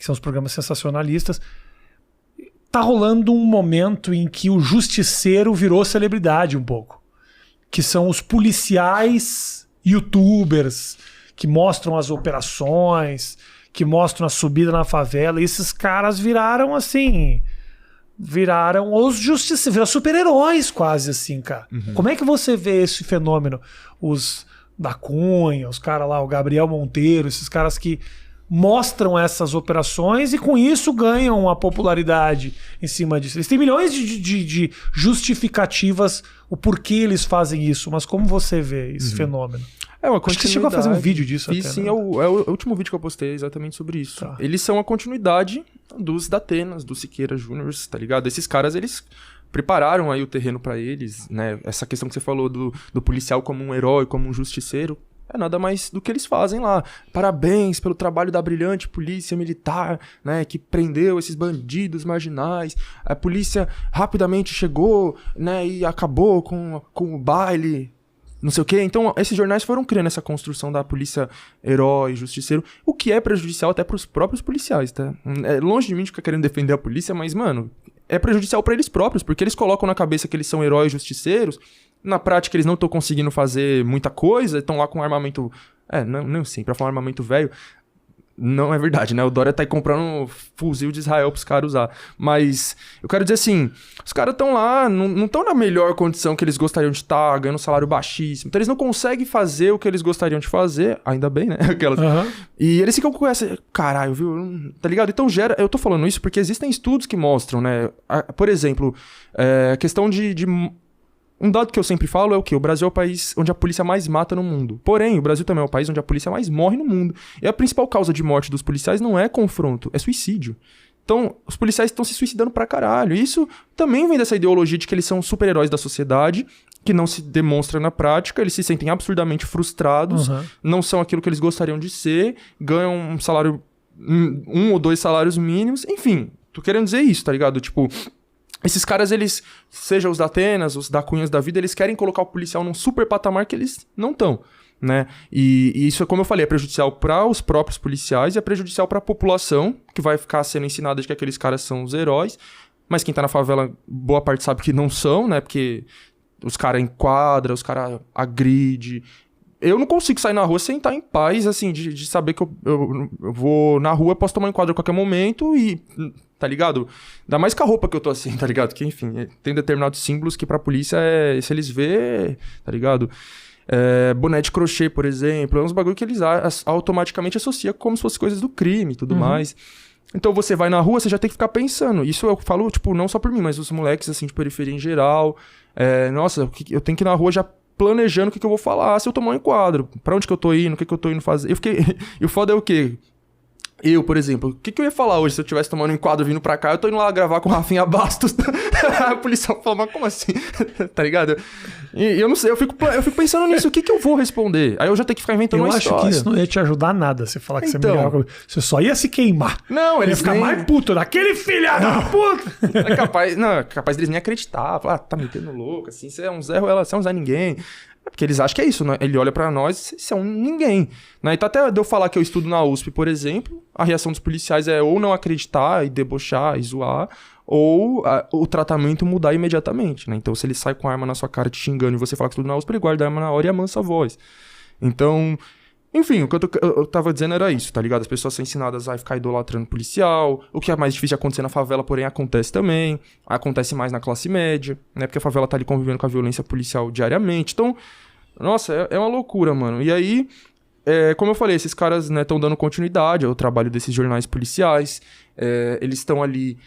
são os programas sensacionalistas. Tá rolando um momento em que o justiceiro virou celebridade um pouco. Que são os policiais youtubers que mostram as operações, que mostram a subida na favela. E esses caras viraram assim... Viraram os justiceiros, viraram super-heróis quase assim, cara. Como é que você vê esse fenômeno? Os da Cunha, os caras lá, o Gabriel Monteiro, esses caras que mostram essas operações e com isso ganham a popularidade em cima disso. Eles têm milhões de justificativas o porquê eles fazem isso, mas como você vê esse fenômeno? É uma Acho que você continuidade. chegou a fazer um vídeo disso E até, sim, né? é o último vídeo que eu postei exatamente sobre isso. Tá. Eles são a continuidade dos Datenas, do Siqueira Júnior, tá ligado? Esses caras, eles prepararam aí o terreno pra eles, né? Essa questão que você falou do policial como um herói, como um justiceiro, é nada mais do que eles fazem lá. Parabéns pelo trabalho da brilhante polícia militar, né, que prendeu esses bandidos marginais. A polícia rapidamente chegou, né, e acabou com o baile, não sei o quê. Então, esses jornais foram criando essa construção da polícia herói, justiceiro, o que é prejudicial até pros próprios policiais, tá? É longe de mim de ficar querendo defender a polícia, mas, mano, é prejudicial pra eles próprios, porque eles colocam na cabeça que eles são heróis justiceiros. Na prática, eles não estão conseguindo fazer muita coisa, estão lá com armamento... não sim, pra falar armamento velho, não é verdade, né? O Dória tá aí comprando um fuzil de Israel pros caras usar. Mas eu quero dizer assim, os caras estão lá, não estão na melhor condição que eles gostariam de estar, ganhando um salário baixíssimo. Então eles não conseguem fazer o que eles gostariam de fazer, ainda bem, né? Aquelas... E eles ficam com essa... Caralho, viu? Tá ligado? Então eu tô falando isso porque existem estudos que mostram, né? Por exemplo, a questão de um dado que eu sempre falo é o quê? O Brasil é o país onde a polícia mais mata no mundo. Porém, o Brasil também é o país onde a polícia mais morre no mundo. E a principal causa de morte dos policiais não é confronto, é suicídio. Então, os policiais estão se suicidando pra caralho. E isso também vem dessa ideologia de que eles são super-heróis da sociedade, que não se demonstra na prática, eles se sentem absurdamente frustrados, não são aquilo que eles gostariam de ser, ganham um salário, 1 ou 2 salários mínimos, enfim, tô querendo dizer isso, tá ligado? Tipo... Esses caras, eles, seja os Datenas, os da Cunhas da vida, eles querem colocar o policial num super patamar que eles não estão, né? E isso, como eu falei, é prejudicial para os próprios policiais e é prejudicial para a população, que vai ficar sendo ensinada de que aqueles caras são os heróis, mas quem tá na favela, boa parte sabe que não são, né? Porque os caras enquadram, os caras agridem. Eu não consigo sair na rua sem estar em paz, assim, de saber que eu vou na rua, posso tomar um enquadro a qualquer momento e... Tá ligado? Ainda mais com a roupa que eu tô assim, tá ligado? Que, enfim, tem determinados símbolos que pra polícia se eles vê, tá ligado? Boné de crochê, por exemplo, é uns bagulho que eles automaticamente associam como se fossem coisas do crime e tudo mais. Então você vai na rua, você já tem que ficar pensando. Isso eu falo, tipo, não só por mim, mas os moleques, assim, de periferia em geral. Nossa, eu tenho que ir na rua já planejando o que eu vou falar, se eu tomar um enquadro, pra onde que eu tô indo, o que eu tô indo fazer. E o foda é o quê? Eu, por exemplo, o que eu ia falar hoje se eu tivesse tomando um enquadro vindo pra cá? Eu tô indo lá gravar com o Rafinha Bastos. A polícia fala, mas como assim? Tá ligado? E eu não sei, eu fico pensando nisso, o que eu vou responder? Aí eu já tenho que ficar inventando uma história. Eu acho que isso não ia te ajudar nada, você falar que você me ligava. Você só ia se queimar. Não, eles ia ficar mais puto, daquele filho da puta! É capaz deles nem acreditar. Falar, tá metendo louco, assim, você é um Zé Ruela, você é um Zé Ninguém. Porque eles acham que é isso, né? Ele olha pra nós, você é um ninguém. Né? Então até de eu falar que eu estudo na USP, por exemplo, a reação dos policiais é ou não acreditar e debochar e zoar, ou o tratamento mudar imediatamente, né? Então se ele sai com a arma na sua cara te xingando e você fala que estudo na USP, ele guarda a arma na hora e amansa a voz. Então... Enfim, o que eu tava dizendo era isso, tá ligado? As pessoas são ensinadas a ficar idolatrando policial, o que é mais difícil de acontecer na favela, porém acontece também, acontece mais na classe média, né? Porque a favela tá ali convivendo com a violência policial diariamente. Então, nossa, é uma loucura, mano. E aí, como eu falei, esses caras, né, estão dando continuidade ao trabalho desses jornais policiais, eles estão ali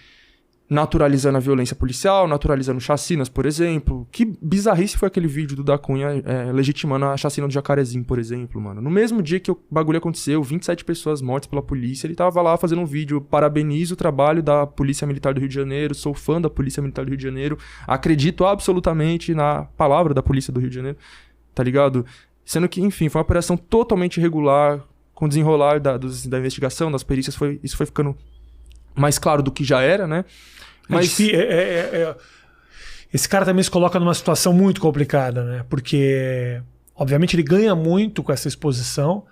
naturalizando a violência policial, naturalizando chacinas, por exemplo. Que bizarrice foi aquele vídeo do Da Cunha legitimando a chacina do Jacarezinho, por exemplo, mano. No mesmo dia que o bagulho aconteceu, 27 pessoas mortas pela polícia, ele tava lá fazendo um vídeo, parabenizo o trabalho da Polícia Militar do Rio de Janeiro, sou fã da Polícia Militar do Rio de Janeiro, acredito absolutamente na palavra da Polícia do Rio de Janeiro, tá ligado? Sendo que, enfim, foi uma operação totalmente irregular, com o desenrolar da investigação, das perícias, isso foi ficando mais claro do que já era, né? Mas esse cara também se coloca numa situação muito complicada, né? Porque, obviamente, ele ganha muito com essa exposição,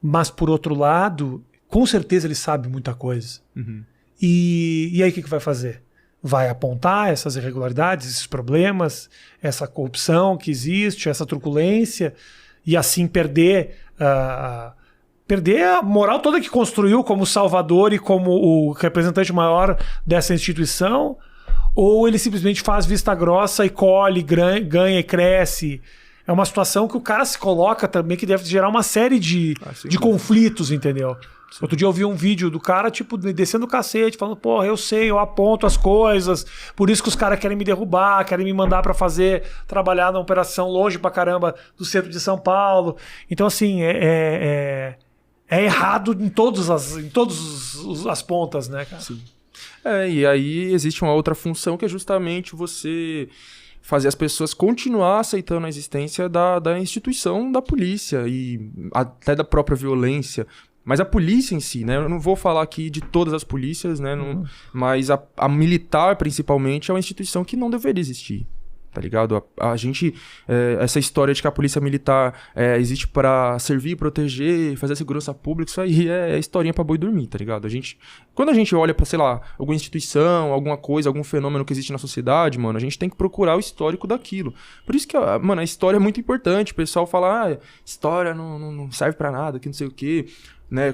mas, por outro lado, com certeza ele sabe muita coisa. E aí o que vai fazer? Vai apontar essas irregularidades, esses problemas, essa corrupção que existe, essa truculência, e assim perder a moral toda que construiu como salvador e como o representante maior dessa instituição, ou ele simplesmente faz vista grossa e colhe, ganha e cresce. É uma situação que o cara se coloca também, que deve gerar uma série de conflitos, entendeu? Sim. Outro dia eu vi um vídeo do cara, tipo, descendo o cacete, falando, porra, eu sei, eu aponto as coisas, por isso que os caras querem me derrubar, querem me mandar pra trabalhar na operação longe pra caramba do centro de São Paulo. Então, assim, é errado em todas as pontas, né, cara? Sim. E aí existe uma outra função que é justamente você fazer as pessoas continuar aceitando a existência da instituição da polícia e até da própria violência. Mas a polícia em si, né? Eu não vou falar aqui de todas as polícias, né? Mas a militar, principalmente, é uma instituição que não deveria existir. Tá ligado? A gente... essa história de que a polícia militar existe para servir, proteger, fazer a segurança pública, isso aí é historinha pra boi dormir, tá ligado? Quando a gente olha pra, sei lá, alguma instituição, alguma coisa, algum fenômeno que existe na sociedade, mano, a gente tem que procurar o histórico daquilo. Por isso que, mano, a história é muito importante. O pessoal fala, história não serve pra nada, que não sei o quê. Né?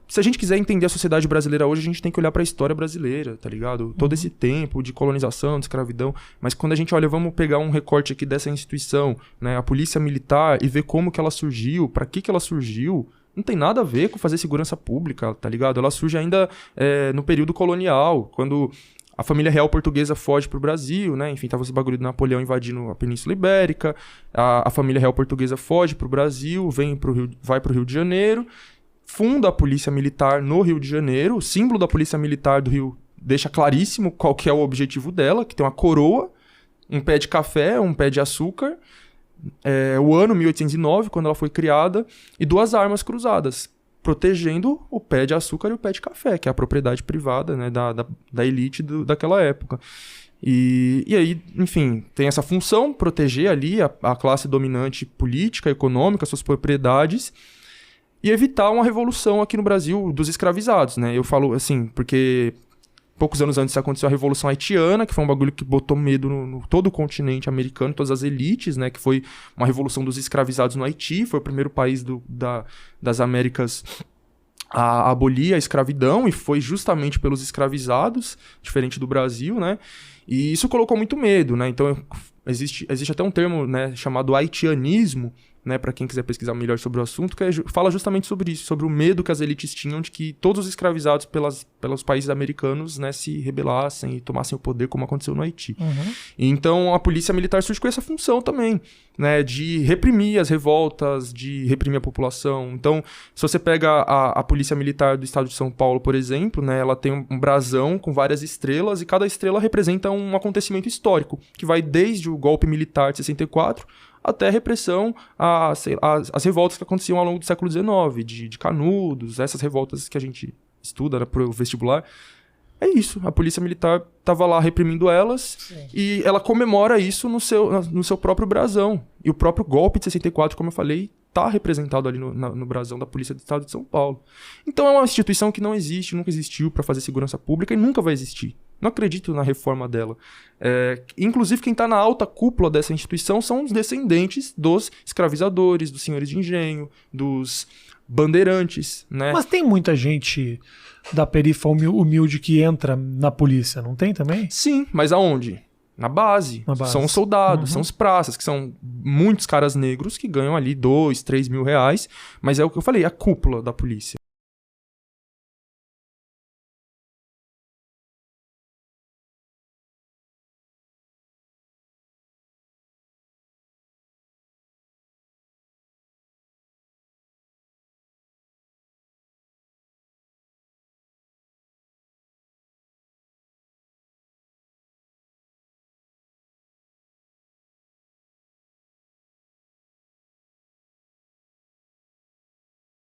Se a gente quiser entender a sociedade brasileira hoje, a gente tem que olhar para a história brasileira, tá ligado? Todo esse tempo de colonização, de escravidão. Mas quando a gente olha, vamos pegar um recorte aqui dessa instituição, né? A polícia militar, e ver como que ela surgiu, para que ela surgiu, não tem nada a ver com fazer segurança pública, tá ligado? Ela surge ainda no período colonial, quando a família real portuguesa foge pro Brasil, né? Enfim, tava esse bagulho de Napoleão invadindo a Península Ibérica, a família real portuguesa foge pro Brasil, vai pro Rio de Janeiro, funda a Polícia Militar no Rio de Janeiro. O símbolo da Polícia Militar do Rio deixa claríssimo qual que é o objetivo dela, que tem uma coroa, um pé de café, um pé de açúcar, o ano 1809, quando ela foi criada, e 2 armas cruzadas, protegendo o pé de açúcar e o pé de café, que é a propriedade privada, né, da elite daquela época. E aí, enfim, tem essa função, proteger ali a classe dominante política, econômica, suas propriedades, e evitar uma revolução aqui no Brasil dos escravizados, né? Eu falo assim, porque poucos anos antes aconteceu a Revolução Haitiana, que foi um bagulho que botou medo no todo o continente americano, todas as elites, né? Que foi uma revolução dos escravizados no Haiti, foi o primeiro país das Américas a abolir a escravidão, e foi justamente pelos escravizados, diferente do Brasil, né? E isso colocou muito medo, né? Então existe até um termo, né, chamado haitianismo, né, para quem quiser pesquisar melhor sobre o assunto, que fala justamente sobre isso, sobre o medo que as elites tinham de que todos os escravizados pelos países americanos, né, se rebelassem e tomassem o poder, como aconteceu no Haiti. Então a polícia militar surge com essa função também, né, de reprimir as revoltas, de reprimir a população. Então, se você pega a polícia militar do estado de São Paulo, por exemplo, né, ela tem um brasão com várias estrelas, e cada estrela representa um acontecimento histórico, que vai desde o golpe militar de 64 até a repressão as revoltas que aconteciam ao longo do século XIX, de Canudos, essas revoltas que a gente estuda, né, pro vestibular. É isso, a polícia militar estava lá reprimindo elas. Sim. E ela comemora isso no seu próprio brasão. E o próprio golpe de 64, como eu falei, está representado ali no brasão da Polícia do Estado de São Paulo. Então é uma instituição que não existe, nunca existiu para fazer segurança pública e nunca vai existir. Não acredito na reforma dela. Inclusive, quem está na alta cúpula dessa instituição são os descendentes dos escravizadores, dos senhores de engenho, dos bandeirantes, né? Mas tem muita gente da periferia humilde que entra na polícia, não tem também? Sim, mas aonde? Na base. São os soldados, são os praças, que são muitos caras negros que ganham ali 2, 3 mil reais, mas é o que eu falei, a cúpula da polícia.